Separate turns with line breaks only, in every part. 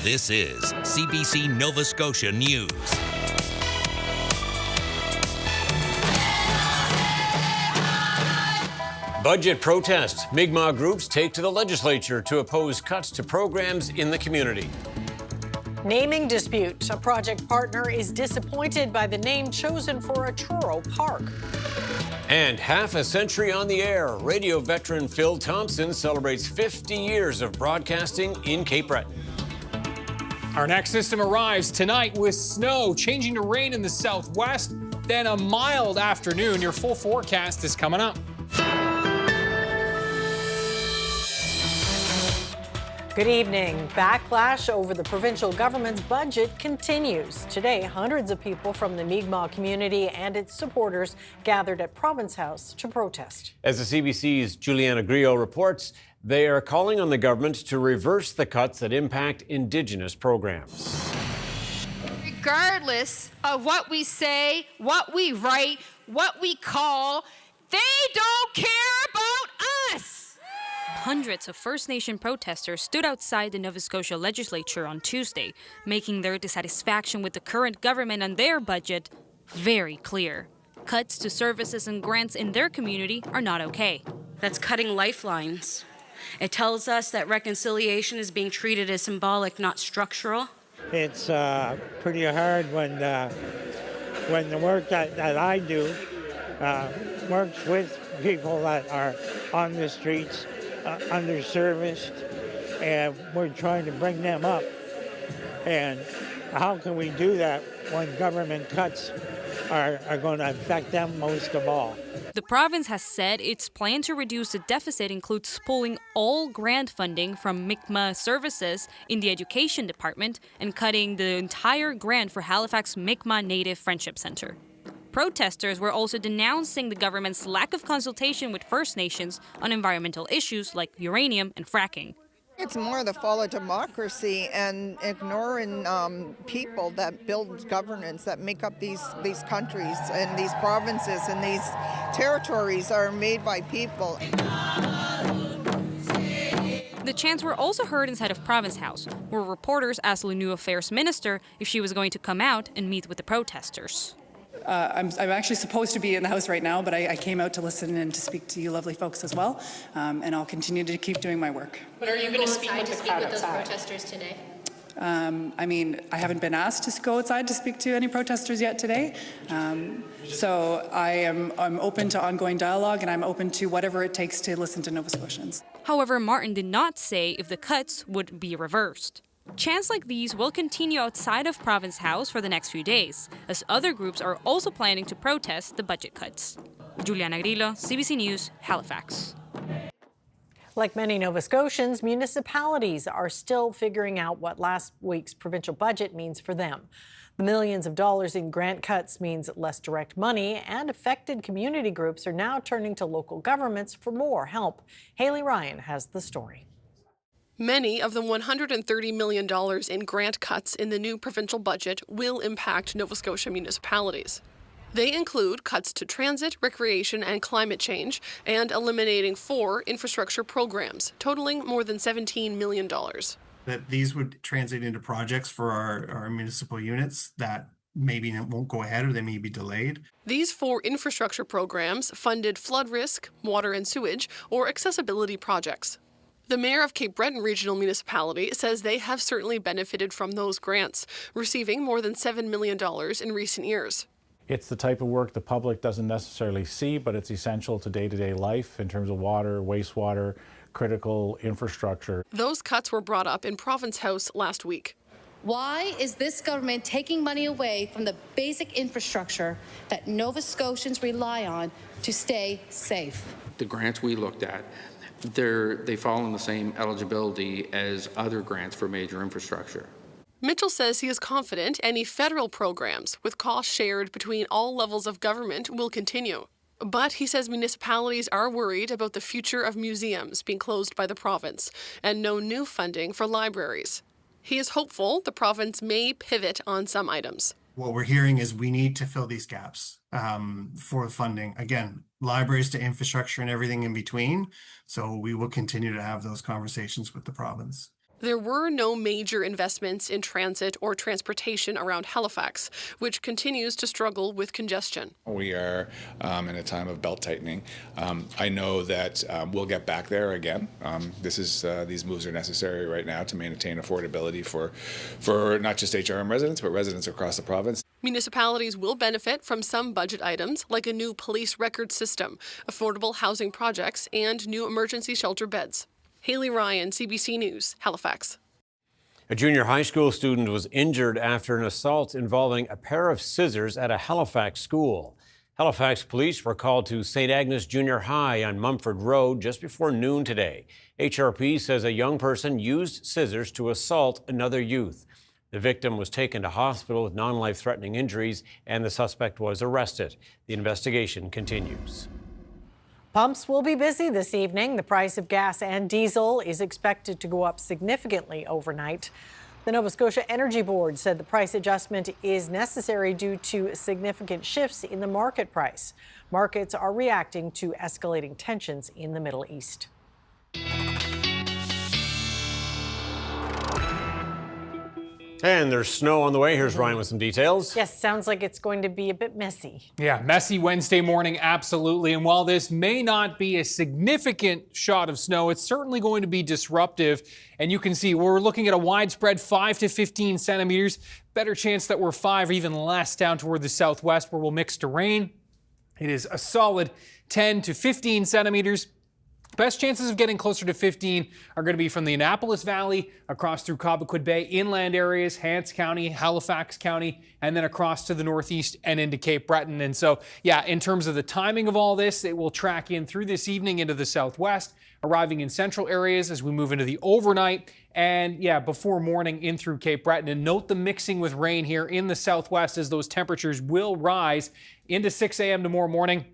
This is CBC Nova Scotia News.
Budget protest. Mi'kmaq groups take to the legislature to oppose cuts to programs in the community.
Naming dispute. A project partner is disappointed by the name chosen for a churro park.
And half a century on the air. Radio veteran Phil Thompson celebrates 50 years of broadcasting in Cape Breton.
Our next system arrives tonight with snow changing to rain in the southwest, then a mild afternoon. Your full forecast is coming up.
Good evening. Backlash over the provincial government's budget continues. Today, hundreds of people from the Mi'kmaq community and its supporters gathered at Province House to protest.
As the CBC's Juliana Griot reports, they are calling on the government to reverse the cuts that impact Indigenous programs.
Regardless of what we say, what we write, what we call, they don't care about us!
Hundreds of First Nation protesters stood outside the Nova Scotia legislature on Tuesday, making their dissatisfaction with the current government and their budget very clear. Cuts to services and grants in their community are not okay.
That's cutting lifelines. It tells us that reconciliation is being treated as symbolic, not structural.
It's pretty hard when the work that I do works with people that are on the streets, underserviced, and we're trying to bring them up. And how can we do that when government cuts are going to affect them most of all?
The province has said its plan to reduce the deficit includes pulling all grant funding from Mi'kmaq services in the education department and cutting the entire grant for Halifax Mi'kmaq Native Friendship Centre. Protesters were also denouncing the government's lack of consultation with First Nations on environmental issues like uranium and fracking.
It's more the fall of democracy and ignoring people that build governance, that make up these countries and these provinces and these territories are made by people.
The chants were also heard inside of Province House, where reporters asked the New Affairs Minister if she was going to come out and meet with the protesters.
I'm actually supposed to be in the House right now, but I came out to listen and to speak to you lovely folks as well, and I'll continue to keep doing my work.
But are you going to speak with those protesters today?
I haven't been asked to go outside to speak to any protesters yet today, so I'm open to ongoing dialogue, and I'm open to whatever it takes to listen to Nova Scotians.
However, Martin did not say if the cuts would be reversed. Chants like these will continue outside of Province House for the next few days, as other groups are also planning to protest the budget cuts. Juliana Griot, CBC News, Halifax.
Like many Nova Scotians, municipalities are still figuring out what last week's provincial budget means for them. The millions of dollars in grant cuts means less direct money, and affected community groups are now turning to local governments for more help. Haley Ryan has the story.
Many of the $130 million in grant cuts in the new provincial budget will impact Nova Scotia municipalities. They include cuts to transit, recreation, and climate change, and eliminating 4 infrastructure programs, totaling more than $17 million.
That these would translate into projects for our municipal units that maybe won't go ahead or they may be delayed.
These 4 infrastructure programs funded flood risk, water and sewage, or accessibility projects. The mayor of Cape Breton Regional Municipality says they have certainly benefited from those grants, receiving more than $7 million in recent years.
It's the type of work the public doesn't necessarily see, but it's essential to day-to-day life in terms of water, wastewater, critical infrastructure.
Those cuts were brought up in Province House last week.
Why is this government taking money away from the basic infrastructure that Nova Scotians rely on to stay safe?
The grants we looked at, they fall in the same eligibility as other grants for major infrastructure.
Mitchell says he is confident any federal programs with costs shared between all levels of government will continue. But he says municipalities are worried about the future of museums being closed by the province and no new funding for libraries. He is hopeful the province may pivot on some items.
What we're hearing is we need to fill these gaps for funding. Again, libraries to infrastructure and everything in between. So we will continue to have those conversations with the province.
There were no major investments in transit or transportation around Halifax, which continues to struggle with congestion.
We are in a time of belt tightening. I know that we'll get back there again. These moves are necessary right now to maintain affordability for not just HRM residents, but residents across the province.
Municipalities will benefit from some budget items like a new police record system, affordable housing projects, and new emergency shelter beds. Haley Ryan, CBC News, Halifax.
A junior high school student was injured after an assault involving a pair of scissors at a Halifax school. Halifax police were called to St. Agnes Junior High on Mumford Road just before noon today. HRP says a young person used scissors to assault another youth. The victim was taken to hospital with non-life-threatening injuries, and the suspect was arrested. The investigation continues.
Pumps will be busy this evening. The price of gas and diesel is expected to go up significantly overnight. The Nova Scotia Energy Board said the price adjustment is necessary due to significant shifts in the market price. Markets are reacting to escalating tensions in the Middle East.
And there's snow on the way. Here's Ryan with some details.
Yes, sounds like it's going to be a bit messy.
Yeah, messy Wednesday morning, absolutely. And while this may not be a significant shot of snow, it's certainly going to be disruptive. And you can see we're looking at a widespread 5 to 15 centimeters. Better chance that we're 5 or even less down toward the southwest where we'll mix to rain. It is a solid 10 to 15 centimeters. Best chances of getting closer to 15 are going to be from the Annapolis Valley, across through Cobequid Bay, inland areas, Hants County, Halifax County, and then across to the northeast and into Cape Breton. And so, yeah, in terms of the timing of all this, it will track in through this evening into the southwest, arriving in central areas as we move into the overnight. And yeah, before morning in through Cape Breton. And note the mixing with rain here in the southwest as those temperatures will rise into 6 a.m. tomorrow morning.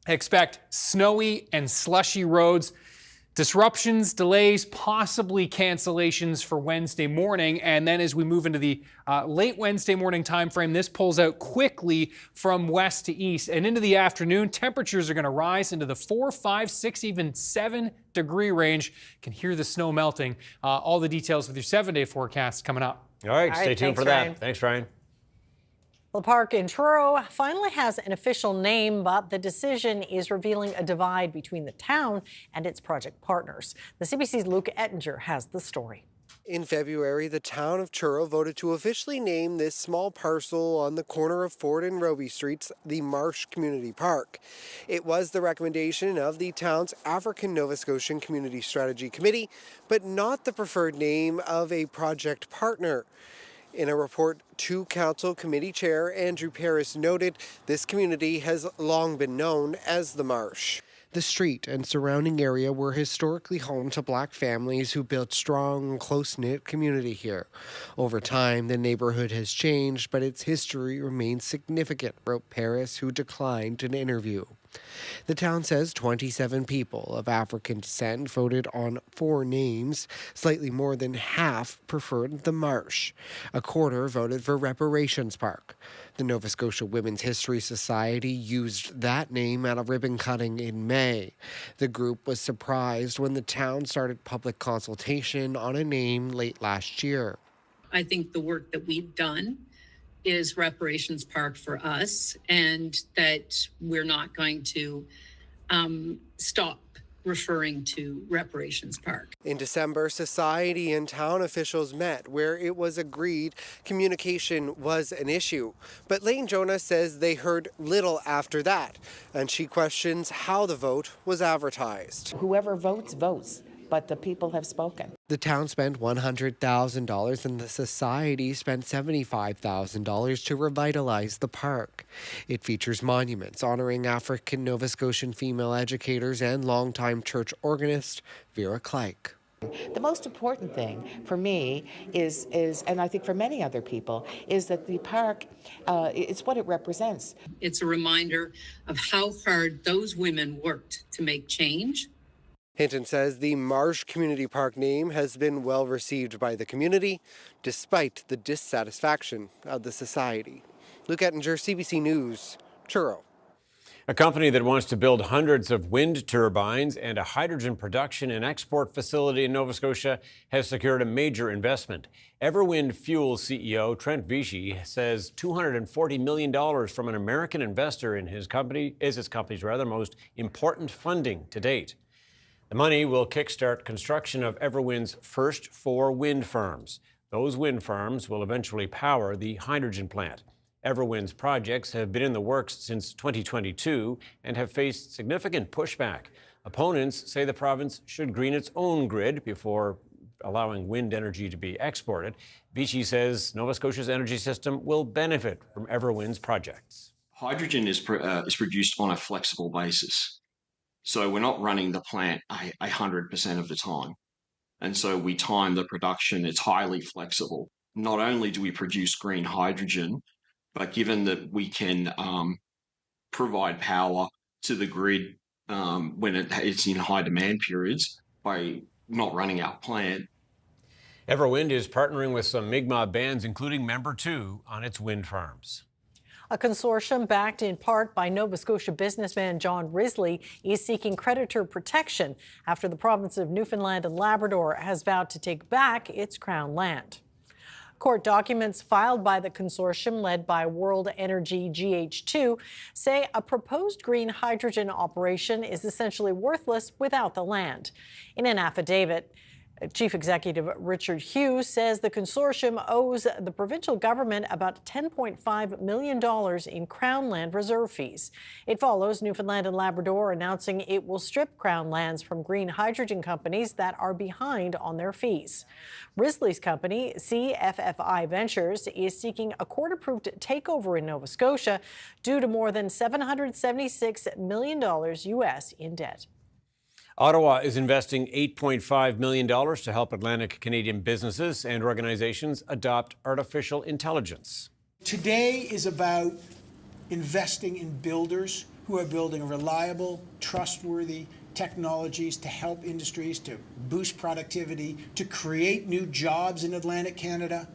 Expect snowy and slushy roads, disruptions, delays, possibly cancellations for Wednesday morning. And then as we move into the late Wednesday morning time frame, this pulls out quickly from west to east. And into the afternoon, temperatures are going to rise into the 4, 5, 6, even 7 degree range. You can hear the snow melting. All the details with your 7-day forecast coming up.
All right, stay tuned for that.
Ryan.
Thanks, Ryan.
The park in Truro finally has an official name, but the decision is revealing a divide between the town and its project partners. The CBC's Luke Ettinger has the story.
In February, the town of Truro voted to officially name this small parcel on the corner of Ford and Roby Streets the Marsh Community Park. It was the recommendation of the town's African Nova Scotian Community Strategy Committee, but not the preferred name of a project partner. In a report to Council Committee Chair Andrew Paris noted this community has long been known as the Marsh. The street and surrounding area were historically home to Black families who built strong, close-knit community here. Over time, the neighborhood has changed, but its history remains significant, wrote Paris, who declined an interview. The town says 27 people of African descent voted on 4 names. Slightly more than half preferred the Marsh. A quarter voted for Reparations Park. The Nova Scotia Women's History Society used that name at a ribbon cutting in May. The group was surprised when the town started public consultation on a name late last year.
I think the work that we've done is Reparations Park for us, and that we're not going to stop referring to Reparations Park.
In December, society and town officials met where it was agreed communication was an issue. But Lane Jonah says they heard little after that, and she questions how the vote was advertised.
Whoever votes, votes, but the people have spoken.
The town spent $100,000 and the society spent $75,000 to revitalize the park. It features monuments honoring African Nova Scotian female educators and longtime church organist Vera Kleik.
The most important thing for me is, and I think for many other people, is that the park, it's what it represents.
It's a reminder of how hard those women worked to make change.
Hinton says the Marsh Community Park name has been well received by the community, despite the dissatisfaction of the society. Luke Ettinger, CBC News, Truro.
A company that wants to build hundreds of wind turbines and a hydrogen production and export facility in Nova Scotia has secured a major investment. EverWind Fuel CEO Trent Vichy says $240 million from an American investor in his company is his company's most important funding to date. The money will kickstart construction of EverWind's first 4 wind farms. Those wind farms will eventually power the hydrogen plant. EverWind's projects have been in the works since 2022 and have faced significant pushback. Opponents say the province should green its own grid before allowing wind energy to be exported. Vichy says Nova Scotia's energy system will benefit from EverWind's projects.
Hydrogen is produced on a flexible basis. So we're not running the plant 100% of the time. And so we time the production, it's highly flexible. Not only do we produce green hydrogen, but given that we can provide power to the grid when it's in high demand periods by not running our plant.
EverWind is partnering with some Mi'kmaq bands, including Member 2, on its wind farms.
A consortium backed in part by Nova Scotia businessman John Risley is seeking creditor protection after the province of Newfoundland and Labrador has vowed to take back its Crown land. Court documents filed by the consortium led by World Energy GH2 say a proposed green hydrogen operation is essentially worthless without the land. In an affidavit, Chief Executive Richard Hughes says the consortium owes the provincial government about $10.5 million in Crown land reserve fees. It follows Newfoundland and Labrador announcing it will strip Crown lands from green hydrogen companies that are behind on their fees. Risley's company, CFFI Ventures, is seeking a court-approved takeover in Nova Scotia due to more than $776 million US in debt.
Ottawa is investing $8.5 million to help Atlantic Canadian businesses and organizations adopt artificial intelligence.
Today is about investing in builders who are building reliable, trustworthy technologies to help industries, to boost productivity, to create new jobs in Atlantic Canada,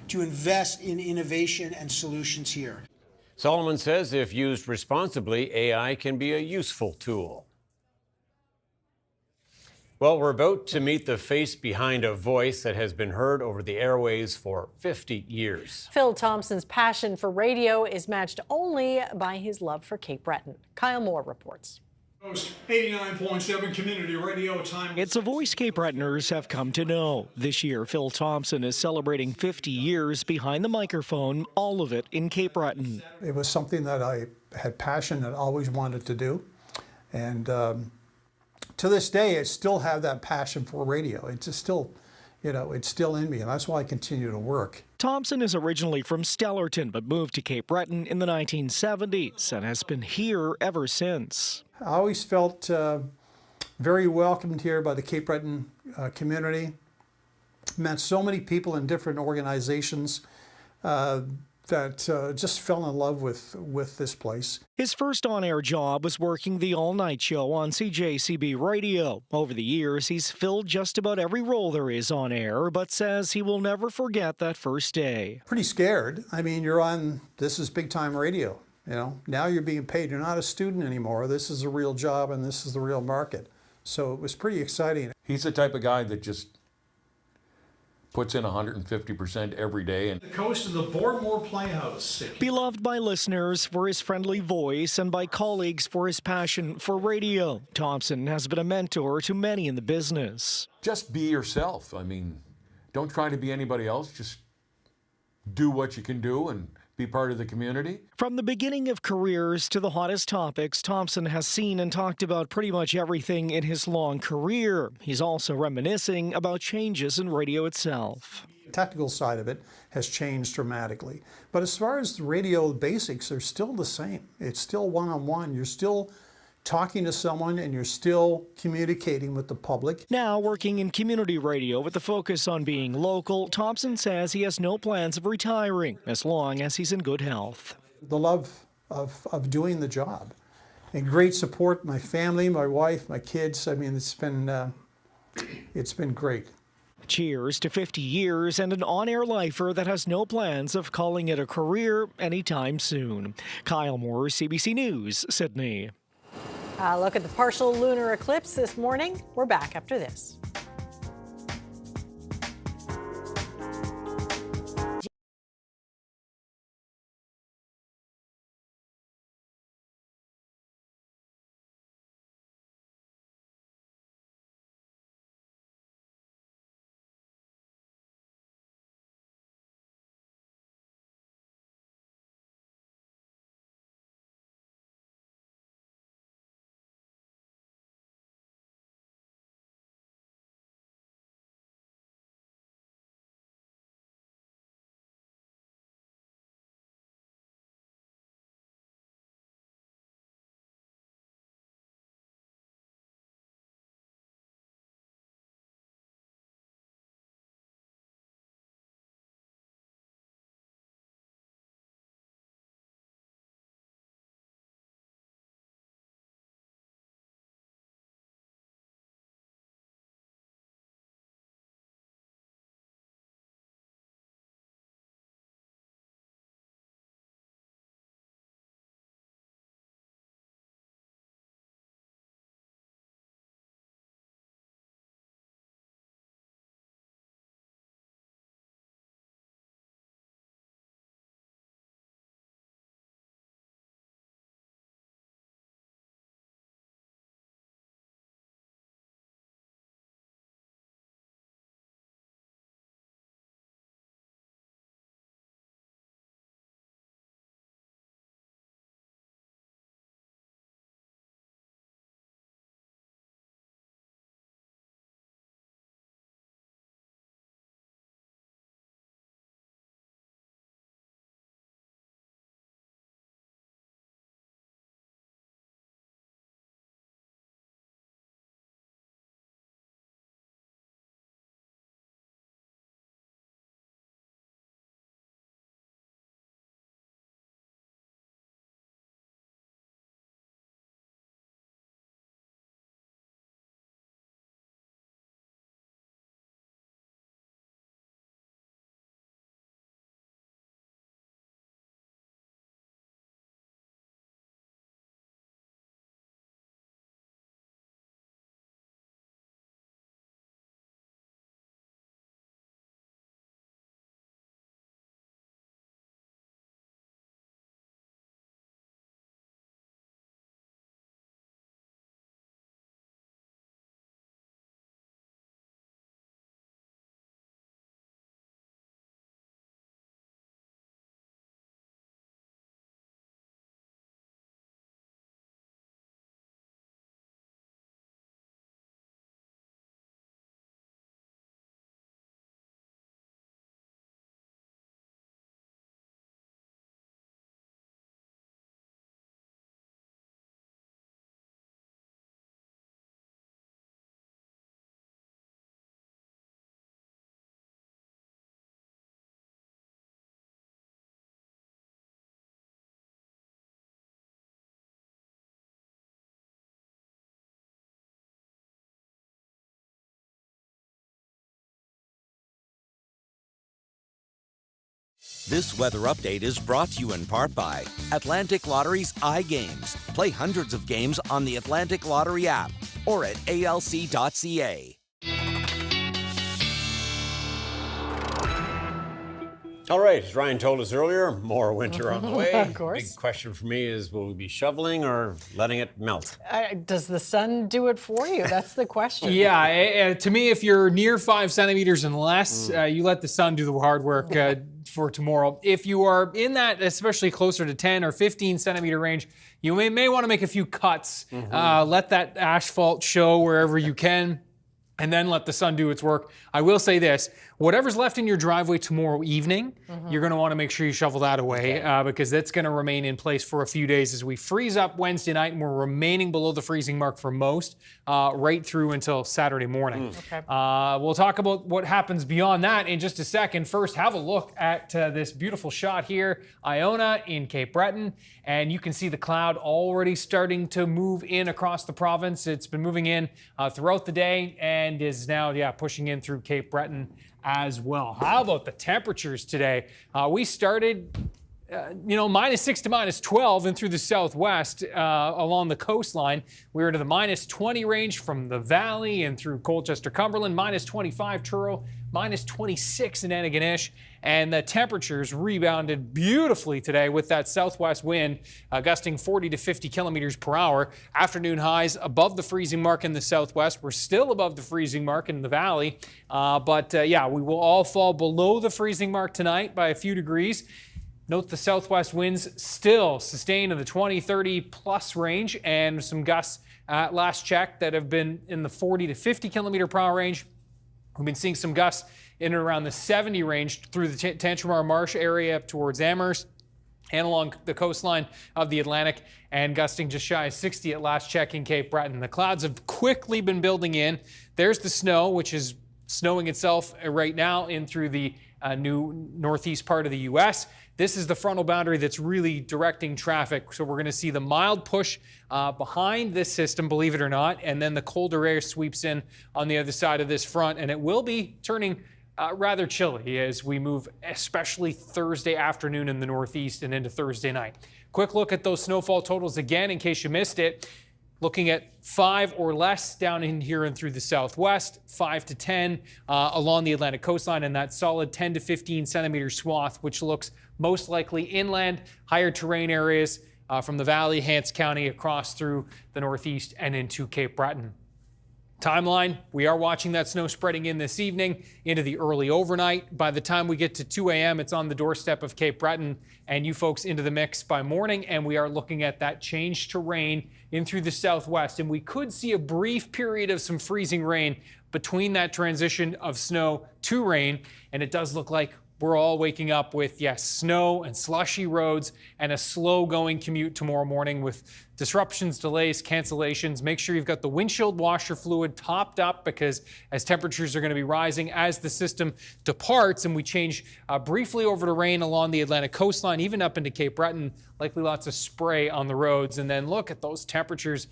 to invest in innovation and solutions here.
Solomon says if used responsibly, AI can be a useful tool. Well, we're about to meet the face behind a voice that has been heard over the airwaves for 50 years.
Phil Thompson's passion for radio is matched only by his love for Cape Breton. Kyle Moore reports.
89.7 Community Radio time.
It's a voice Cape Bretoners have come to know. This year, Phil Thompson is celebrating 50 years behind the microphone, all of it in Cape Breton.
It was something that I had passion and always wanted to do. And to this day, I still have that passion for radio. It's just still, it's still in me, and that's why I continue to work.
Thompson is originally from Stellarton, but moved to Cape Breton in the 1970s and has been here ever since.
I always felt very welcomed here by the Cape Breton community. Met so many people in different organizations that just fell in love with this place.
His first on-air job was working the all-night show on CJCB Radio. Over the years, he's filled just about every role there is on air, but says he will never forget that first day.
Pretty scared. I mean, this is big-time radio. Now you're being paid. You're not a student anymore. This is a real job, and this is the real market. So it was pretty exciting.
He's the type of guy that just puts in 150% every day.
The coast of the Boardmore Playhouse.
Beloved by listeners for his friendly voice and by colleagues for his passion for radio, Thompson has been a mentor to many in the business.
Just be yourself. I mean, don't try to be anybody else. Just do what you can do and be part of the community.
From the beginning of careers to the hottest topics, Thompson has seen and talked about pretty much everything in his long career. He's also reminiscing about changes in radio itself.
The technical side of it has changed dramatically. But as far as the radio basics are still the same. It's still one-on-one. You're still talking to someone and you're still communicating with the public.
Now working in community radio with the focus on being local, Thompson says he has no plans of retiring as long as he's in good health.
The love of doing the job and great support, my family, my wife, my kids. I mean, it's been great.
Cheers to 50 years and an on-air lifer that has no plans of calling it a career anytime soon. Kyle Moore, CBC News, Sydney.
Look at the partial lunar eclipse this morning. We're back after this.
This weather update is brought to you in part by Atlantic Lottery's iGames. Play hundreds of games on the Atlantic Lottery app or at alc.ca.
All right, as Ryan told us earlier, more winter on the way.
Of course.
Big question for me is, will we be shoveling or letting it melt?
Does the sun do it for you? That's the question.
Yeah, to me, if you're near 5 centimeters and less, you let the sun do the hard work for tomorrow. If you are in that, especially closer to 10 or 15 centimeter range, you may want to make a few cuts. Let that asphalt show wherever you can, and then let the sun do its work. I will say this, whatever's left in your driveway tomorrow evening, you're gonna wanna make sure you shovel that away because that's gonna remain in place for a few days as we freeze up Wednesday night, and we're remaining below the freezing mark for most, right through until Saturday morning. We'll talk about what happens beyond that in just a second. First, have a look at this beautiful shot here, Iona in Cape Breton, and you can see the cloud already starting to move in across the province. It's been moving in throughout the day, and and is now, pushing in through Cape Breton as well. How about the temperatures today? We started -6 to -12 and through the southwest along the coastline. We were to the -20 range from the valley and through Colchester, Cumberland, -25 Truro, -26 in Antigonish, and the temperatures rebounded beautifully today with that southwest wind gusting 40 to 50 kilometers per hour. Afternoon highs above the freezing mark in the southwest. We're still above the freezing mark in the valley, but we will all fall below the freezing mark tonight by a few degrees. Note the southwest winds still sustained in the 20, 30 plus range, and some gusts at last check that have been in the 40 to 50 kilometer per hour range. We've been seeing some gusts in and around the 70 range through the Tantramar Marsh area up towards Amherst and along the coastline of the Atlantic, and gusting just shy of 60 at last check in Cape Breton. The clouds have quickly been building in. There's the snow, which is snowing itself right now in through the new northeast part of the U.S. This is the frontal boundary that's really directing traffic. So we're going to see the mild push behind this system, believe it or not, and then the colder air sweeps in on the other side of this front, and it will be turning rather chilly as we move, especially Thursday afternoon in the northeast and into Thursday night. Quick look at those snowfall totals again in case you missed it. Looking at 5 or less down in here and through the southwest, 5 to 10 along the Atlantic coastline, and that solid 10 to 15 centimeter swath, which looks most likely inland, higher terrain areas from the valley, Hants County, across through the northeast and into Cape Breton. Timeline, we are watching that snow spreading in this evening into the early overnight. By the time we get to 2 a.m., it's on the doorstep of Cape Breton and you folks into the mix by morning, and we are looking at that change to rain in through the southwest, and we could see a brief period of some freezing rain between that transition of snow to rain, and it does look like we're all waking up with, yes, snow and slushy roads and a slow-going commute tomorrow morning with disruptions, delays, cancellations. Make sure you've got the windshield washer fluid topped up, because as temperatures are going to be rising as the system departs and we change briefly over to rain along the Atlantic coastline, even up into Cape Breton, likely lots of spray on the roads. And then look at those temperatures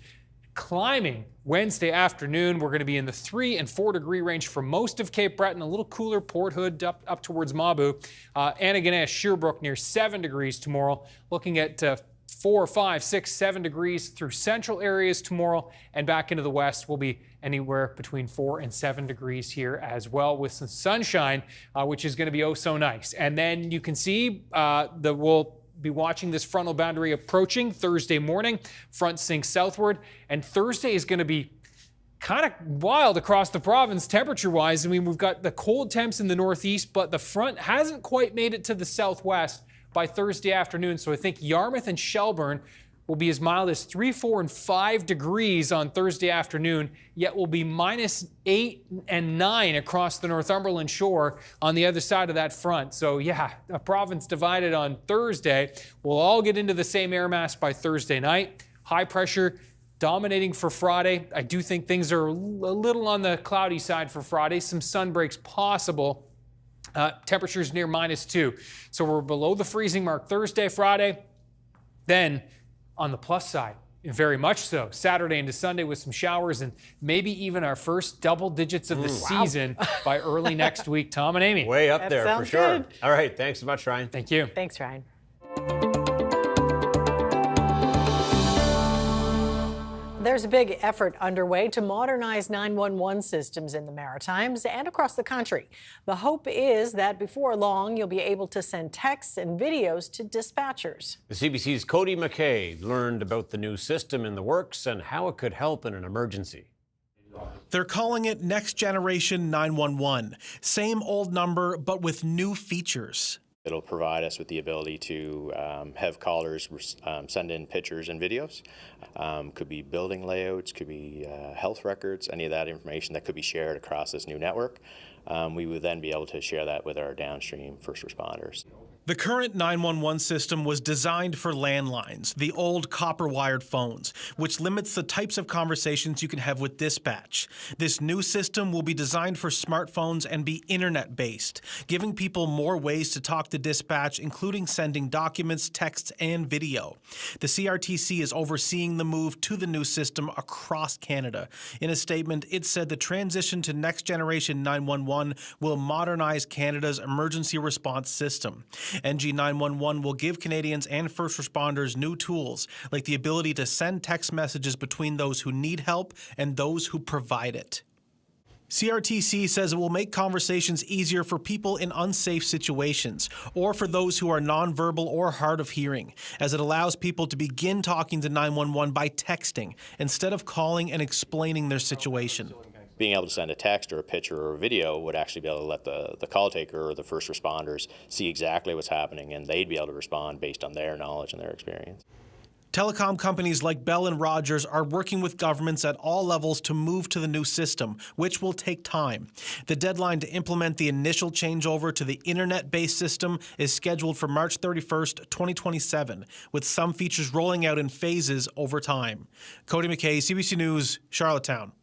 climbing Wednesday afternoon. We're going to be in the 3 and 4 degree range for most of Cape Breton, a little cooler Port Hood up towards Mabu. Antigonish, Sherbrooke near 7 degrees tomorrow. Looking at 4, 5, 6, 7 degrees through central areas tomorrow, and back into the west will be anywhere between 4 and 7 degrees here as well, with some sunshine, which is going to be oh so nice. And then you can see we'll be watching this frontal boundary approaching Thursday morning. Front sinks southward, and Thursday is going to be kind of wild across the province temperature-wise. I mean, we've got the cold temps in the northeast, but the front hasn't quite made it to the southwest by Thursday afternoon. So I think Yarmouth and Shelburne will be as mild as 3, 4, and 5 degrees on Thursday afternoon, yet will be -8 and 9 across the Northumberland shore on the other side of that front. So yeah, a province divided on Thursday. We'll all get into the same air mass by Thursday night. High pressure dominating for Friday. I do think things are a little on the cloudy side for Friday. Some sun breaks possible. Temperatures near -2. So we're below the freezing mark Thursday, Friday. Then on the plus side, very much so, Saturday into Sunday with some showers and maybe even our first double digits of the season by early next week. Tom and Amy.
Way up there for sure.
Good.
All right. Thanks so much, Ryan.
Thank you.
Thanks, Ryan. There's a big effort underway to modernize 911 systems in the Maritimes and across the country. The hope is that before long, you'll be able to send texts and videos to dispatchers.
The CBC's Cody McKay learned about the new system in the works and how it could help in an emergency.
They're calling it Next Generation 911. Same old number, but with new features.
It'll provide us with the ability to have callers send in pictures and videos. Could be building layouts, could be health records, any of that information that could be shared across this new network. We would then be able to share that with our downstream first responders.
The current 911 system was designed for landlines, the old copper-wired phones, which limits the types of conversations you can have with dispatch. This new system will be designed for smartphones and be internet-based, giving people more ways to talk to dispatch, including sending documents, texts, and video. The CRTC is overseeing the move to the new system across Canada. In a statement, it said the transition to next generation 911 will modernize Canada's emergency response system. NG 911 will give Canadians and first responders new tools, like the ability to send text messages between those who need help and those who provide it. CRTC says it will make conversations easier for people in unsafe situations, or for those who are nonverbal or hard of hearing, as it allows people to begin talking to 911 by texting, instead of calling and explaining their situation.
Being able to send a text or a picture or a video would actually be able to let the call taker or the first responders see exactly what's happening, and they'd be able to respond based on their knowledge and their experience.
Telecom companies like Bell and Rogers are working with governments at all levels to move to the new system, which will take time. The deadline to implement the initial changeover to the internet-based system is scheduled for March 31st, 2027, with some features rolling out in phases over time. Cody McKay, CBC News, Charlottetown.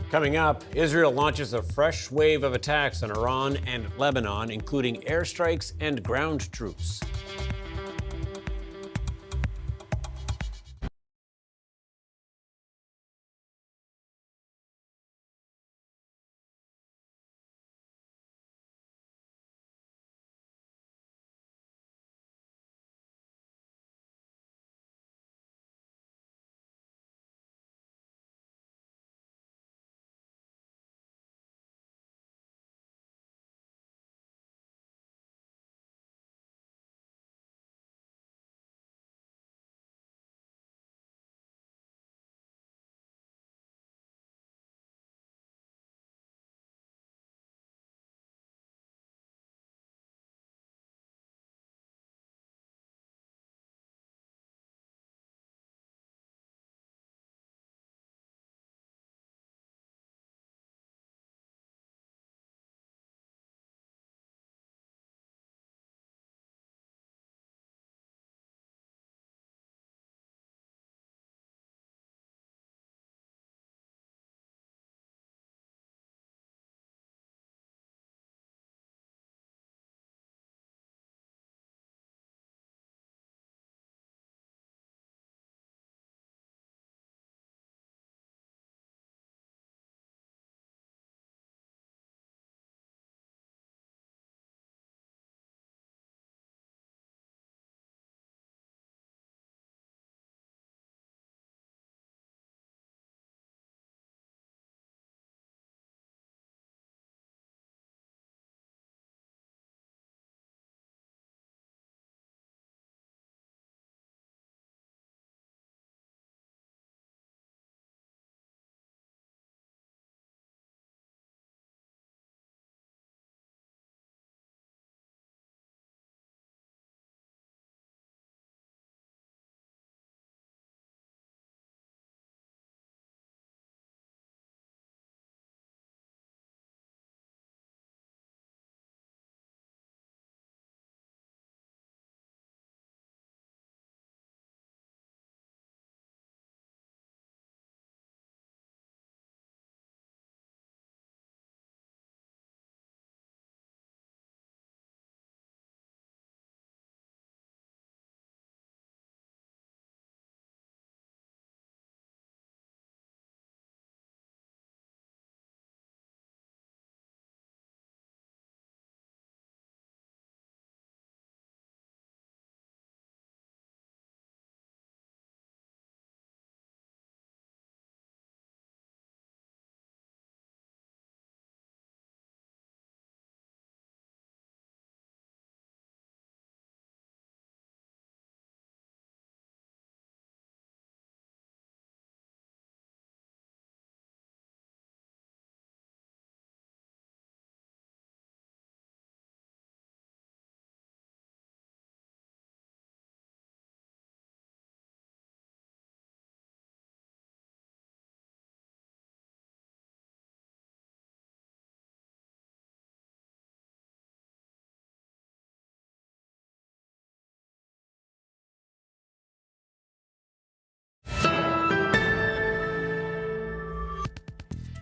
Coming up, Israel launches a fresh wave of attacks on Iran and Lebanon, including airstrikes and ground troops.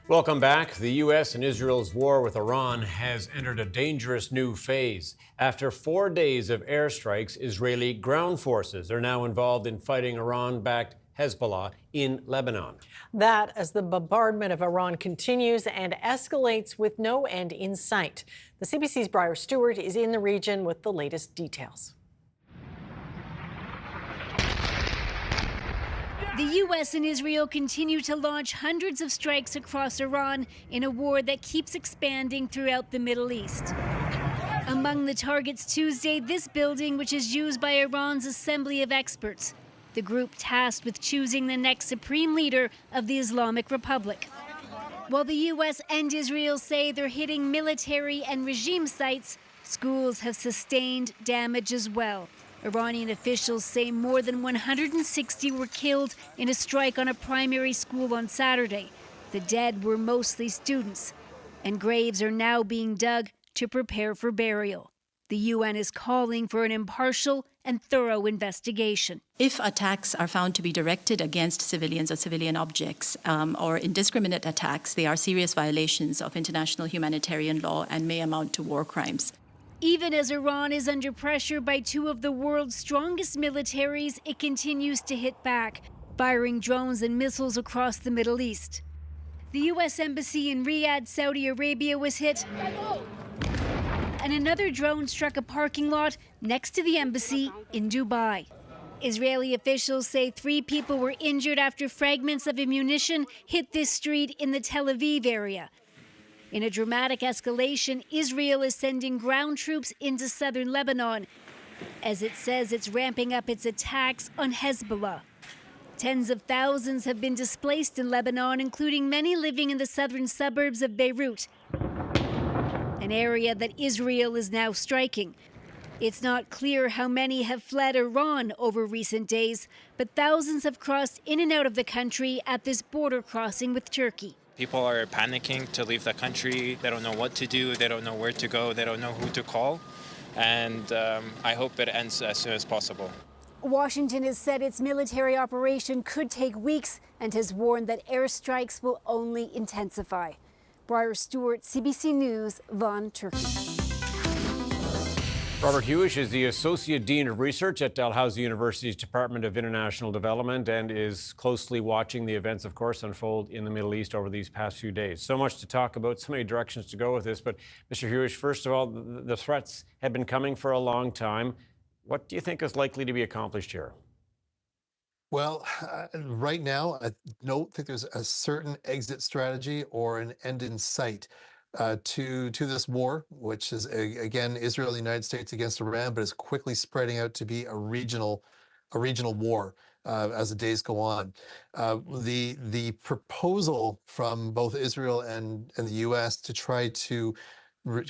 Welcome back. The U.S. and Israel's war with Iran has entered a dangerous new phase. After 4 days of airstrikes, Israeli ground forces are now involved in fighting Iran-backed Hezbollah in Lebanon.
That as the bombardment of Iran continues and escalates with no end in sight. The CBC's Briar Stewart is in the region with the latest details.
The U.S. and Israel continue to launch hundreds of strikes across Iran in a war that keeps expanding throughout the Middle East. Among the targets Tuesday, this building, which is used by Iran's Assembly of Experts, the group tasked with choosing the next supreme leader of the Islamic Republic. While the U.S. and Israel say they're hitting military and regime sites, schools have sustained damage as well. Iranian officials say more than 160 were killed in a strike on a primary school on Saturday. The dead were mostly students, and graves are now being dug to prepare for burial. The UN is calling for an impartial and thorough investigation.
If attacks are found to be directed against civilians or civilian objects or indiscriminate attacks, they are serious violations of international humanitarian law and may amount to war crimes.
Even as Iran is under pressure by two of the world's strongest militaries, it continues to hit back, firing drones and missiles across the Middle East. The U.S. Embassy in Riyadh, Saudi Arabia was hit, and another drone struck a parking lot next to the embassy in Dubai. Israeli officials say 3 people were injured after fragments of ammunition hit this street in the Tel Aviv area. In a dramatic escalation, Israel is sending ground troops into southern Lebanon, as it says it's ramping up its attacks on Hezbollah. Tens of thousands have been displaced in Lebanon, including many living in the southern suburbs of Beirut, an area that Israel is now striking. It's not clear how many have fled Iran over recent days, but thousands have crossed in and out of the country at this border crossing with Turkey.
People are panicking to leave the country. They don't know what to do. They don't know where to go. They don't know who to call. And I hope it ends as soon as possible.
Washington has said its military operation could take weeks and has warned that airstrikes will only intensify. Briar Stewart, CBC News, Van, Turkey.
Robert Hewish is the Associate Dean of Research at Dalhousie University's Department of International Development and is closely watching the events, of course, unfold in the Middle East over these past few days. So much to talk about, so many directions to go with this. But Mr. Hewish, first of all, the threats have been coming for a long time. What do you think is likely to be accomplished here?
Well, right now, I don't think there's a certain exit strategy or an end in sight to this war, which is, again, Israel and the United States against Iran, but is quickly spreading out to be a regional war as the days go on. The proposal from both Israel and the U.S. to try to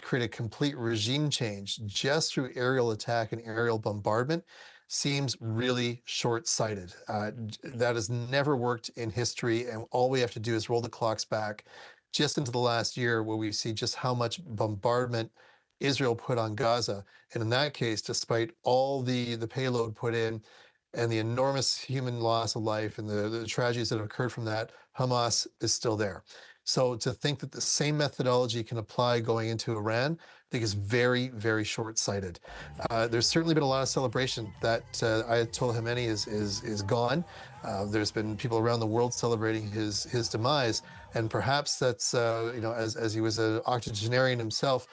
create a complete regime change just through aerial attack and aerial bombardment seems really short-sighted. That has never worked in history, and all we have to do is roll the clocks back just into the last year where we see just how much bombardment Israel put on Gaza. And in that case, despite all the payload put in and the enormous human loss of life and the tragedies that have occurred from that, Hamas is still there. So to think that the same methodology can apply going into Iran, I think is very, very short-sighted. There's certainly been a lot of celebration that Ayatollah Khamenei is gone. There's been people around the world celebrating his demise, and perhaps that's as he was an octogenarian himself,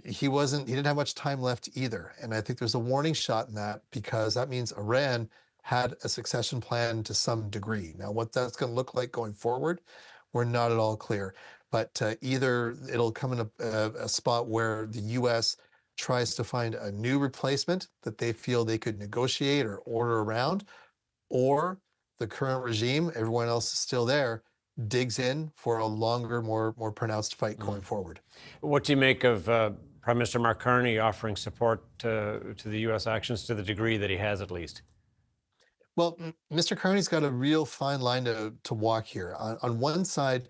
he didn't have much time left either. And I think there's a warning shot in that, because that means Iran had a succession plan to some degree. Now, what that's going to look like going forward, we're not at all clear. But either it'll come in a spot where the U.S. tries to find a new replacement that they feel they could negotiate or order around, or the current regime, everyone else is still there, digs in for a longer, more pronounced fight going forward.
What do you make of Prime Minister Mark Carney offering support to the U.S. actions to the degree that he has, at least?
Well, Mr. Carney's got a real fine line to walk here. On one side,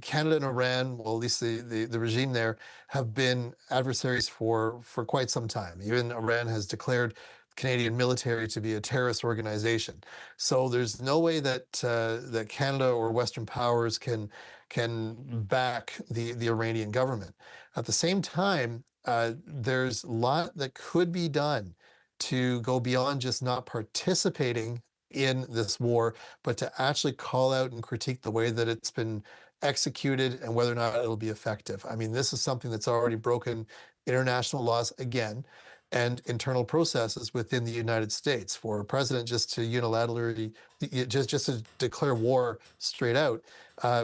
Canada and Iran, well, at least the regime there, have been adversaries for quite some time. Even Iran has declared Canadian military to be a terrorist organization. So there's no way that that Canada or Western powers can back the Iranian government. At the same time, there's a lot that could be done to go beyond just not participating in this war, but to actually call out and critique the way that it's been executed and whether or not it'll be effective. I mean, this is something that's already broken international laws again and internal processes within the United States. For a president just to unilaterally, just to declare war straight out,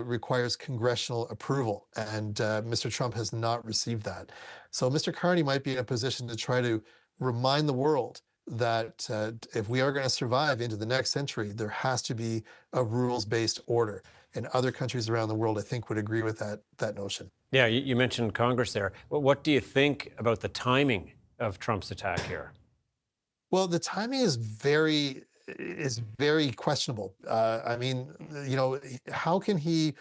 requires congressional approval, and Mr. Trump has not received that. So Mr. Carney might be in a position to try to remind the world that if we are going to survive into the next century, there has to be a rules-based order. And other countries around the world, I think, would agree with that notion.
Yeah, you mentioned Congress there. What do you think about the timing of Trump's attack here?
Well, the timing is very questionable. I mean, you know, how can he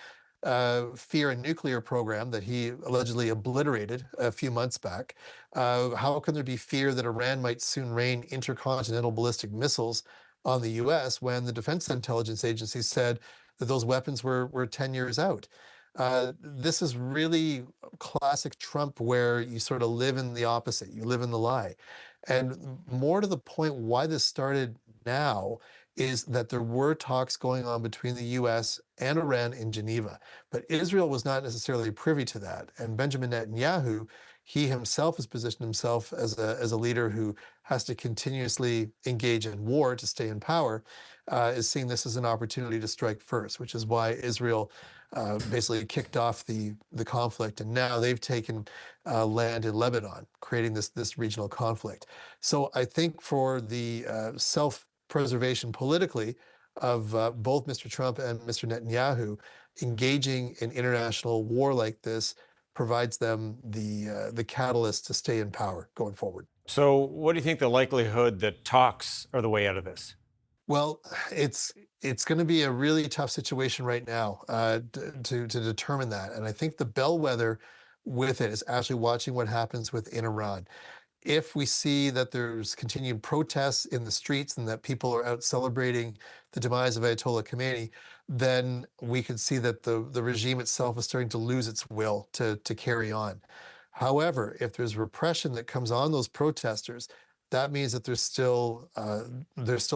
fear a nuclear program that he allegedly obliterated a few months back? How can there be fear that Iran might soon rain intercontinental ballistic missiles on the U.S. when the Defense Intelligence Agency said that those weapons were 10 years out? This is really classic Trump, where you sort of live in the opposite, you live in the lie. And more to the point, why this started now is that there were talks going on between the US and Iran in Geneva, but Israel was not necessarily privy to that. And Benjamin Netanyahu, he himself has positioned himself as a leader who has to continuously engage in war to stay in power, is seeing this as an opportunity to strike first, which is why Israel basically kicked off the conflict, and now they've taken land in Lebanon, creating this regional conflict. So I think for the self-preservation politically of both Mr. Trump and Mr. Netanyahu, engaging in international war like this provides them the catalyst to stay in power going forward.
So what do you think the likelihood that talks are the way out of this?
Well, it's going to be a really tough situation right now to determine that. And I think the bellwether with it is actually watching what happens within Iran. If we see that there's continued protests in the streets and that people are out celebrating the demise of Ayatollah Khomeini, then we could see that the regime itself is starting to lose its will to carry on. However, if there's repression that comes on those protesters, that means that there's still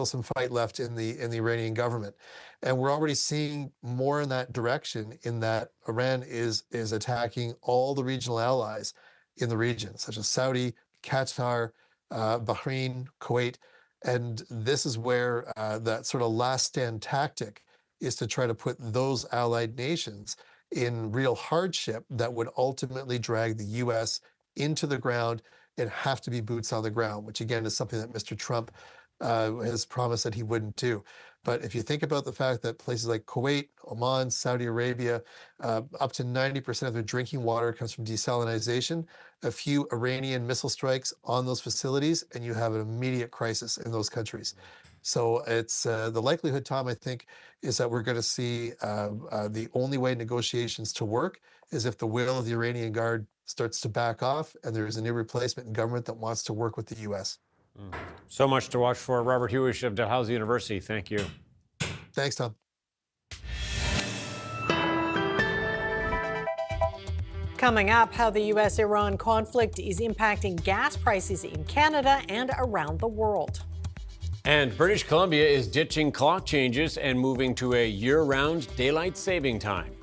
some fight left in the Iranian government, and we're already seeing more in that direction. In that Iran is attacking all the regional allies in the region, such as Saudi, Qatar, Bahrain, Kuwait, and this is where that sort of last stand tactic is to try to put those allied nations in real hardship that would ultimately drag the U.S. into the ground and have to be boots on the ground, which again is something that Mr. Trump has promised that he wouldn't do. But if you think about the fact that places like Kuwait, Oman, Saudi Arabia, up to 90% of their drinking water comes from desalination, a few Iranian missile strikes on those facilities, and you have an immediate crisis in those countries. So it's the likelihood, Tom, I think, is that we're going to see the only way negotiations to work is if the will of the Iranian Guard starts to back off and there is a new replacement in government that wants to work with the U.S.
So much to watch for. Robert Hewish of Dalhousie University, thank you.
Thanks, Tom.
Coming up, how the U.S.-Iran conflict is impacting gas prices in Canada and around the world.
And British Columbia is ditching clock changes and moving to a year-round daylight saving time.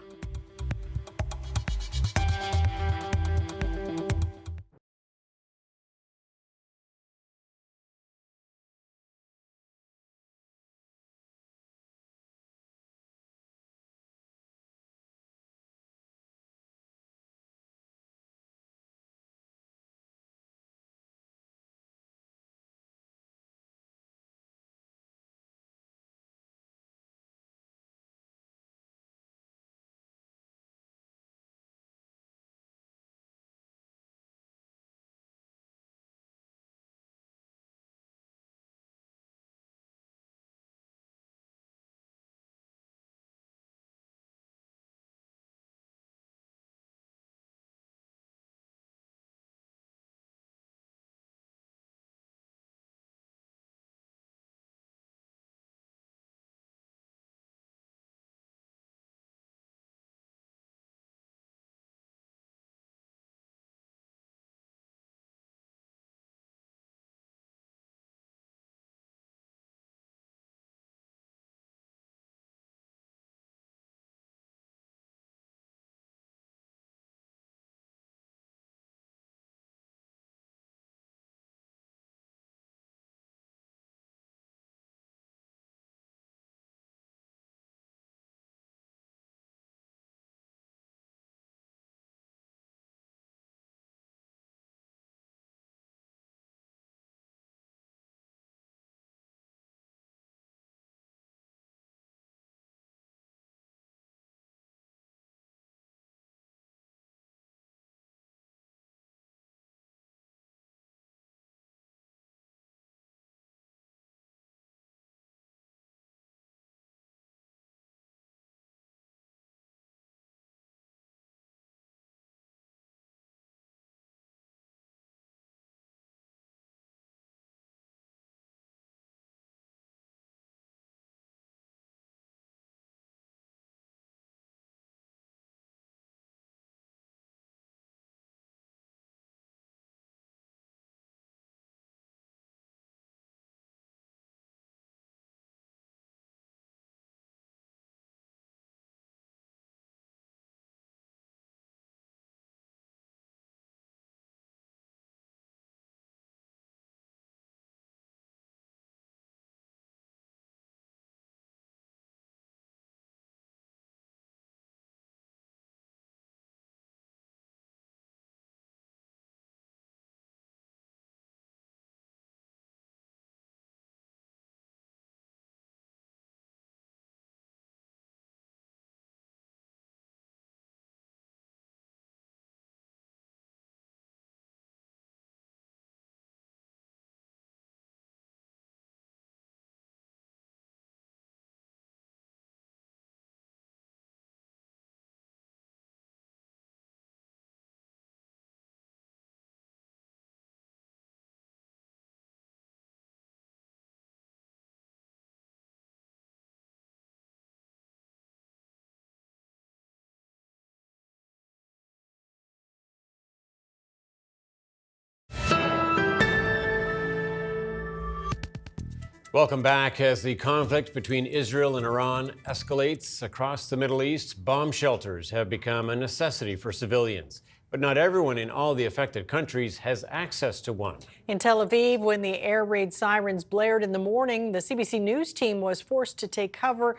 Welcome back. As the conflict between Israel and Iran escalates across the Middle East, bomb shelters have become a necessity for civilians. But not everyone in all the affected countries has access to one.
In Tel Aviv, when the air raid sirens blared in the morning, the CBC News team was forced to take cover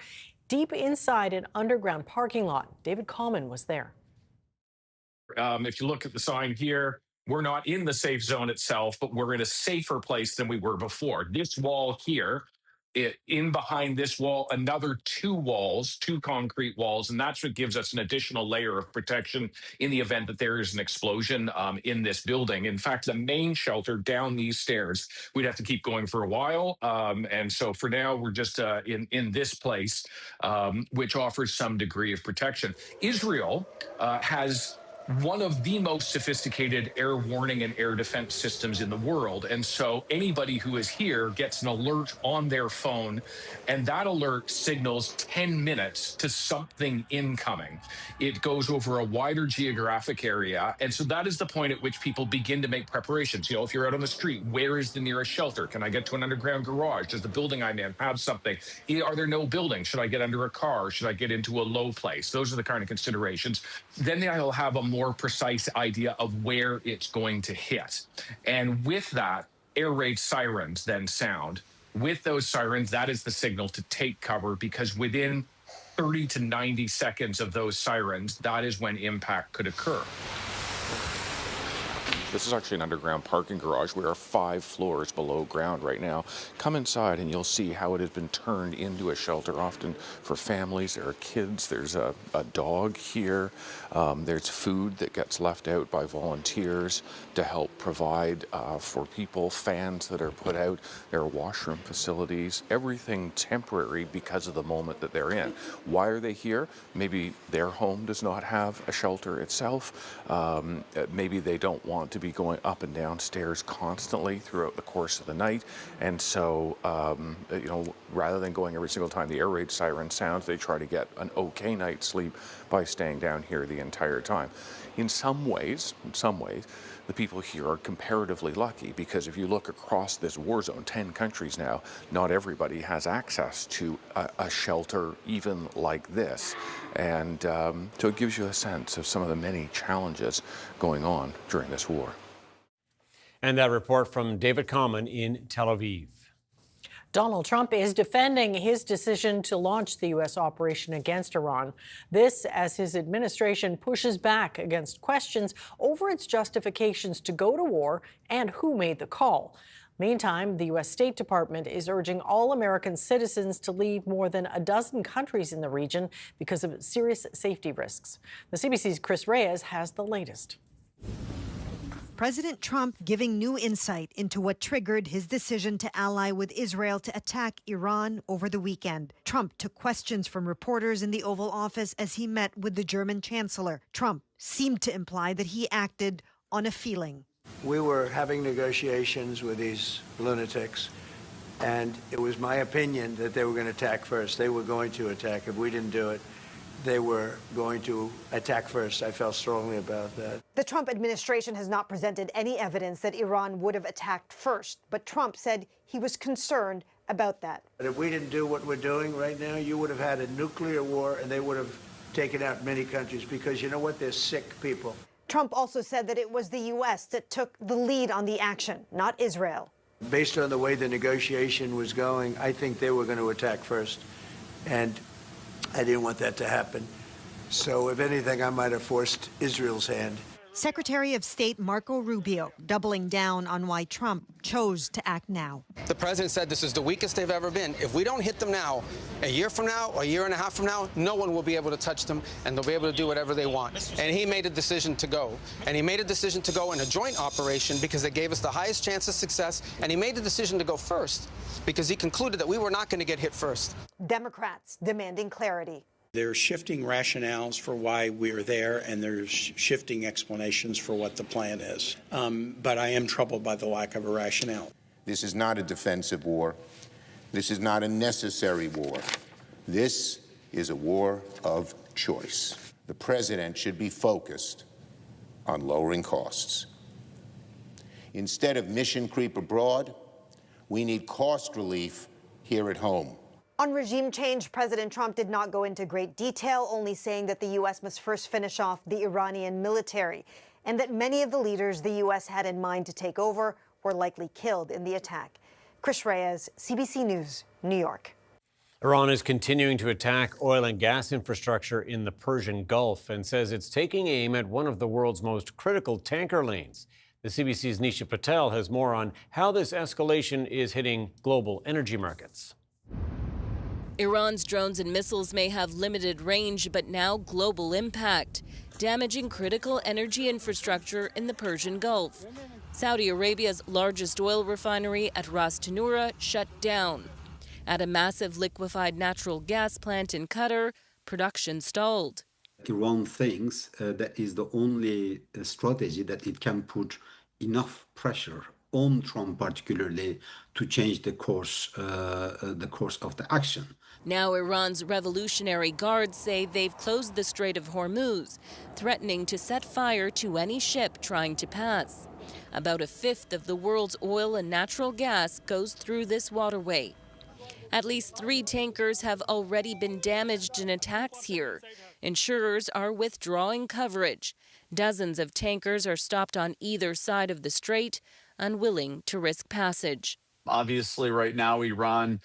deep inside an underground parking lot. David Coleman was there.
If you look at the sign here, we're not in the safe zone itself, but we're in a safer place than we were before. This wall here, in behind this wall, another two concrete walls, and that's what gives us an additional layer of protection in the event that there is an explosion in this building. In fact, the main shelter down these stairs, we'd have to keep going for a while. And so for now, we're just in this place, which offers some degree of protection. Israel has one of the most sophisticated air warning and air defense systems in the world. And so anybody who is here gets an alert on their phone, and that alert signals 10 minutes to something incoming. It goes over a wider geographic area. And so that is the point at which people begin to make preparations. You know, if you're out on the street, where is the nearest shelter? Can I get to an underground garage? Does the building I'm in have something? Are there no buildings? Should I get under a car? Should I get into a low place? Those are the kind of considerations. Then they'll have a more precise idea of where it's going to hit. And with that, air raid sirens then sound. With those sirens, that is the signal to take cover, because within 30 to 90 seconds of those sirens, that is when impact could occur.
This is actually an underground parking garage. We are 5 floors below ground right now. Come inside and you'll see how it has been turned into a shelter, often for families. There are kids, there's a dog here. There's food that gets left out by volunteers to help provide for people, fans that are put out. There are washroom facilities, everything temporary because of the moment that they're in. Why are they here? Maybe their home does not have a shelter itself. Maybe they don't want to be going up and down stairs constantly throughout the course of the night, and so rather than going every single time the air raid siren sounds, they try to get an okay night's sleep by staying down here the entire time. In some ways, the people here are comparatively lucky, because if you look across this war zone, 10 countries now, not everybody has access to a shelter even like this. And so it gives you a sense of some of the many challenges going on during this war.
And that report from David Coleman in Tel Aviv.
Donald Trump is defending his decision to launch the U.S. operation against Iran. This as his administration pushes back against questions over its justifications to go to war and who made the call. Meantime, the U.S. State Department is urging all American citizens to leave more than a dozen countries in the region because of serious safety risks. The CBC's Chris Reyes has the latest.
President Trump giving new insight into what triggered his decision to ally with Israel to attack Iran over the weekend. Trump took questions from reporters in the Oval Office as he met with the German chancellor. Trump seemed to imply that he acted on a feeling.
We were having negotiations with these lunatics, and it was my opinion that they were going to attack first. They were going to attack. If we didn't do it, they were going to attack first. I felt strongly about that.
The Trump administration has not presented any evidence that Iran would have attacked first, but Trump said he was concerned about that.
But if we didn't do what we're doing right now, you would have had a nuclear war, and they would have taken out many countries, because you know what? They're sick people.
Trump also said that it was the U.S. that took the lead on the action, not Israel.
Based on the way the negotiation was going, I think they were going to attack first, and I didn't want that to happen. So if anything, I might have forced Israel's hand.
Secretary of State Marco Rubio doubling down on why Trump chose to act now.
The president said this is the weakest they've ever been. If we don't hit them now, a year from now, or a year and a half from now, no one will be able to touch them, and they'll be able to do whatever they want. And he made a decision to go. And he made a decision to go in a joint operation because it gave us the highest chance of success. And he made the decision to go first because he concluded that we were not going to get hit first.
Democrats demanding clarity.
There's shifting rationales for why we're there, and there's shifting explanations for what the plan is. But I am troubled by the lack of a rationale.
This is not a defensive war. This is not a necessary war. This is a war of choice. The president should be focused on lowering costs. Instead of mission creep abroad, we need cost relief here at home.
On regime change, President Trump did not go into great detail, only saying that the U.S. must first finish off the Iranian military, and that many of the leaders the U.S. had in mind to take over were likely killed in the attack. Chris Reyes, CBC News, New York.
Iran is continuing to attack oil and gas infrastructure in the Persian Gulf and says it's taking aim at one of the world's most critical tanker lanes. The CBC's Nisha Patel has more on how this escalation is hitting global energy markets.
Iran's drones and missiles may have limited range, but now global impact, damaging critical energy infrastructure in the Persian Gulf. Saudi Arabia's largest oil refinery at Ras Tanura shut down. At a massive liquefied natural gas plant in Qatar, production stalled.
Iran thinks that is the only strategy that it can put enough pressure on Trump, particularly, to change the course of the action.
Now Iran's Revolutionary Guards say they've closed the Strait of Hormuz, threatening to set fire to any ship trying to pass. About a fifth of the world's oil and natural gas goes through this waterway. At least 3 tankers have already been damaged in attacks here. Insurers are withdrawing coverage. Dozens of tankers are stopped on either side of the strait, unwilling to risk passage.
Obviously, right now, Iran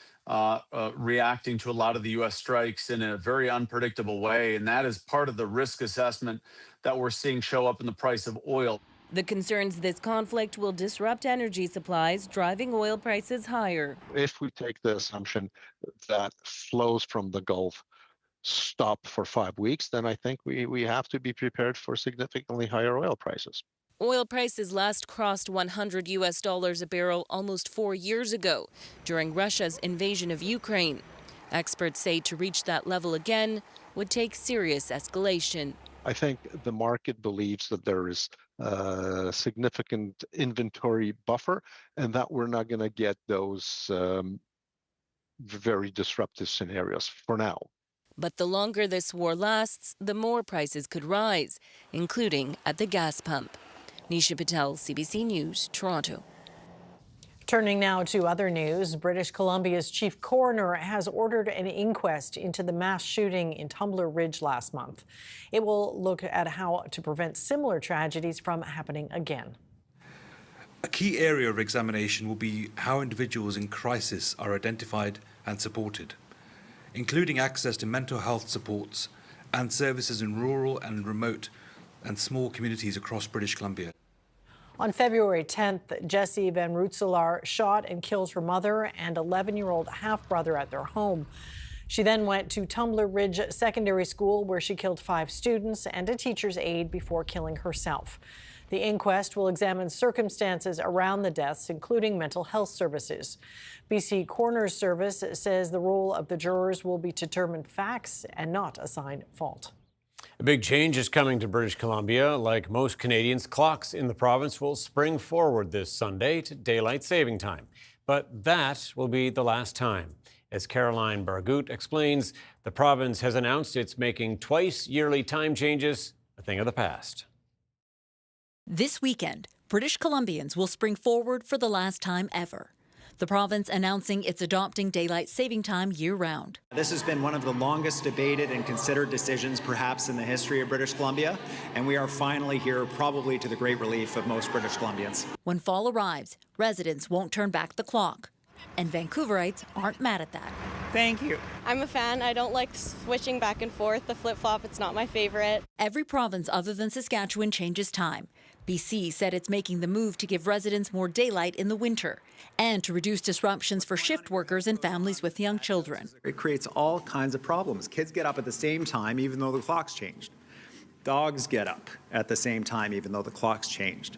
reacting to a lot of the U.S. strikes in a very unpredictable way, and that is part of the risk assessment that we're seeing show up in the price of oil.
The concerns this conflict will disrupt energy supplies, driving oil prices higher.
If we take the assumption that flows from the Gulf stop for 5 weeks, then I think we have to be prepared for significantly higher oil prices.
Oil prices last crossed $100 a barrel almost 4 years ago during Russia's invasion of Ukraine. Experts say to reach that level again would take serious escalation.
I think the market believes that there is a significant inventory buffer and that we're not going to get those very disruptive scenarios for now.
But the longer this war lasts, the more prices could rise, including at the gas pump. Nisha Patel, CBC News, Toronto.
Turning now to other news, British Columbia's chief coroner has ordered an inquest into the mass shooting in Tumbler Ridge last month. It will look at how to prevent similar tragedies from happening again.
A key area of examination will be how individuals in crisis are identified and supported, including access to mental health supports and services in rural and remote and small communities across British Columbia.
On February 10th, Jessie Van Rootselaar shot and killed her mother and 11-year-old half-brother at their home. She then went to Tumbler Ridge Secondary School, where she killed 5 students and a teacher's aide before killing herself. The inquest will examine circumstances around the deaths, including mental health services. BC Coroner's Service says the role of the jurors will be to determine facts and not assign fault.
A big change is coming to British Columbia. Like most Canadians, clocks in the province will spring forward this Sunday to daylight saving time. But that will be the last time. As Caroline Bargout explains, the province has announced it's making twice-yearly time changes a thing of the past.
This weekend, British Columbians will spring forward for the last time ever. The province announcing it's adopting daylight saving time year-round.
This has been one of the longest debated and considered decisions perhaps in the history of British Columbia, and we are finally here, probably to the great relief of most British Columbians.
When fall arrives, residents won't turn back the clock, and Vancouverites aren't mad at that.
Thank you. I'm a fan. I don't like switching back and forth. The flip-flop, it's not my favorite.
Every province other than Saskatchewan changes time. BC said it's making the move to give residents more daylight in the winter and to reduce disruptions for shift workers and families with young children.
It creates all kinds of problems. Kids get up at the same time even though the clock's changed. Dogs get up at the same time even though the clock's changed.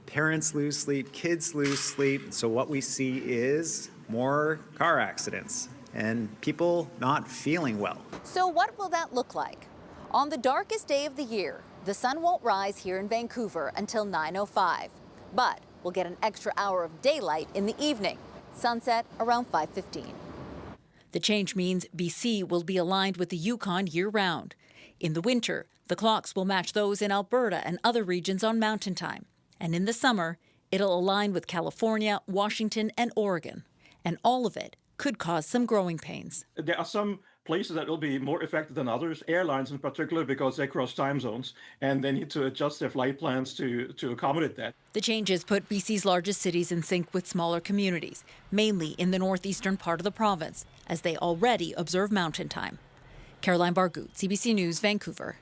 Parents lose sleep, kids lose sleep. So what we see is more car accidents and people not feeling well.
So what will that look like? On the darkest day of the year, the sun won't rise here in Vancouver until 9:05, but we'll get an extra hour of daylight in the evening, sunset around 5:15.
The change means BC will be aligned with the Yukon year-round. In the winter, the clocks will match those in Alberta and other regions on Mountain Time. And in the summer, it'll align with California, Washington, and Oregon. And all of it could cause some growing pains.
There are some places that will be more affected than others, airlines in particular, because they cross time zones and they need to adjust their flight plans to accommodate that.
The changes put BC's largest cities in sync with smaller communities, mainly in the northeastern part of the province, as they already observe mountain time. Caroline Bargout, CBC News, Vancouver.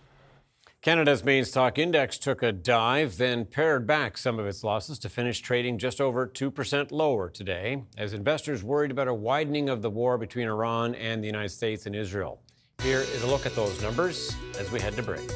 Canada's main stock index took a dive, then pared back some of its losses to finish trading just over 2% lower today, as investors worried about a widening of the war between Iran and the United States and Israel. Here is a look at those numbers as we head to break.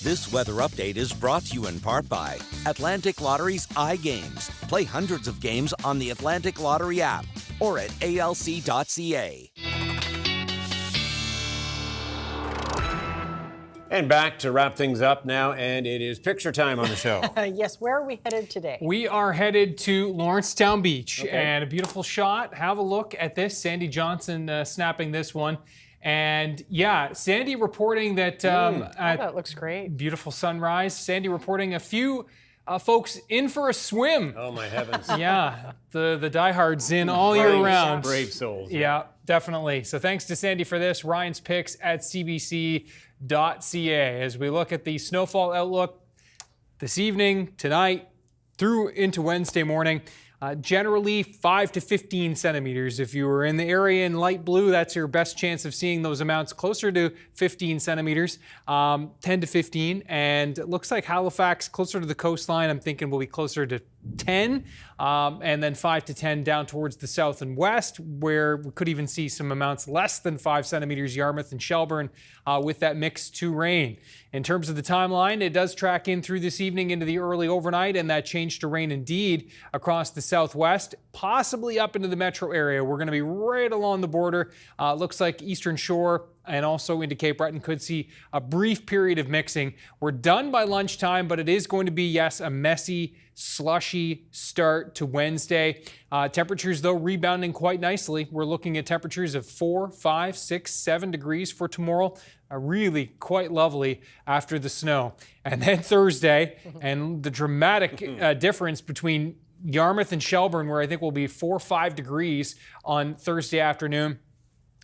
This weather update is brought to you in part by Atlantic Lottery's iGames. Play hundreds of games on the Atlantic Lottery app or at alc.ca.
And back to wrap things up now, and it is picture time on the show.
Yes, where are we headed today?
We are headed to Lawrencetown Beach,
Okay.
and a beautiful shot. Have a look at this. Sandy Johnson snapping this one. And yeah, Sandy reporting that
that looks great.
Beautiful sunrise. Sandy reporting a few folks, in for a swim.
Oh, my heavens.
Yeah, the diehards in all year round.
Brave souls.
Yeah, definitely. So thanks to Sandy for this. Ryan's picks at cbc.ca. As we look at the snowfall outlook this evening, tonight, through into Wednesday morning. Generally 5 to 15 centimeters. If you were in the area in light blue, that's your best chance of seeing those amounts closer to 15 centimeters, 10 to 15. And it looks like Halifax, closer to the coastline, I'm thinking will be closer to 10, and then 5 to 10 down towards the south and west, where we could even see some amounts less than 5 centimeters, Yarmouth and Shelburne, with that mix to rain. In terms of the timeline, it does track in through this evening into the early overnight, and that change to rain indeed across the southwest, possibly up into the metro area. We're going to be right along the border. Looks like Eastern Shore and also into Cape Breton could see a brief period of mixing. We're done by lunchtime, but it is going to be, yes, a messy, slushy start to Wednesday. Temperatures, though, rebounding quite nicely. We're looking at temperatures of 4, 5, 6, 7 degrees for tomorrow. Really quite lovely after the snow. And then Thursday, and the dramatic difference between Yarmouth and Shelburne, where I think will be 4 or 5 degrees on Thursday afternoon.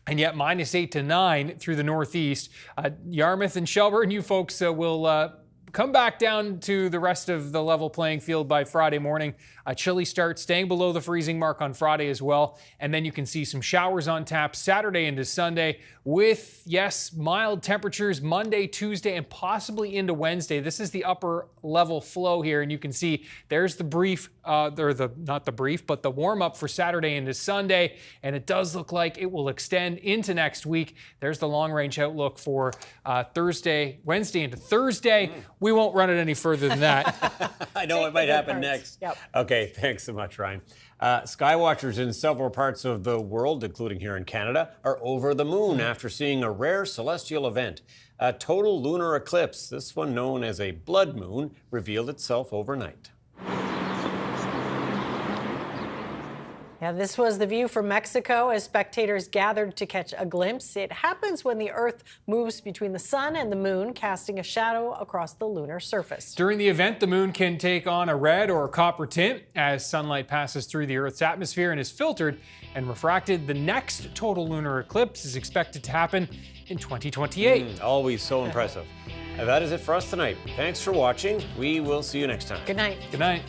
And yet -8 to 9 through the northeast. Yarmouth and Shelburne, you folks will come back down to the rest of the level playing field by Friday morning. A chilly start, staying below the freezing mark on Friday as well. And then you can see some showers on tap Saturday into Sunday with, yes, mild temperatures Monday, Tuesday, and possibly into Wednesday. This is the upper level flow here. And you can see there's the brief, not the brief, but the warm up for Saturday into Sunday. And it does look like it will extend into next week. There's the long range outlook for Wednesday into Thursday. We won't run it any further than that.
I know what might happen next.
Yep.
Okay, thanks so much, Ryan. Skywatchers in several parts of the world, including here in Canada, are over the moon after seeing a rare celestial event. A total lunar eclipse, this one known as a blood moon, revealed itself overnight.
Yeah, this was the view from Mexico as spectators gathered to catch a glimpse. It happens when the Earth moves between the sun and the moon, casting a shadow across the lunar surface.
During the event, the moon can take on a red or copper tint as sunlight passes through the Earth's atmosphere and is filtered and refracted. The next total lunar eclipse is expected to happen in 2028.
Always so impressive. That is it for us tonight. Thanks for watching. We will see you next time.
Good night.
Good night.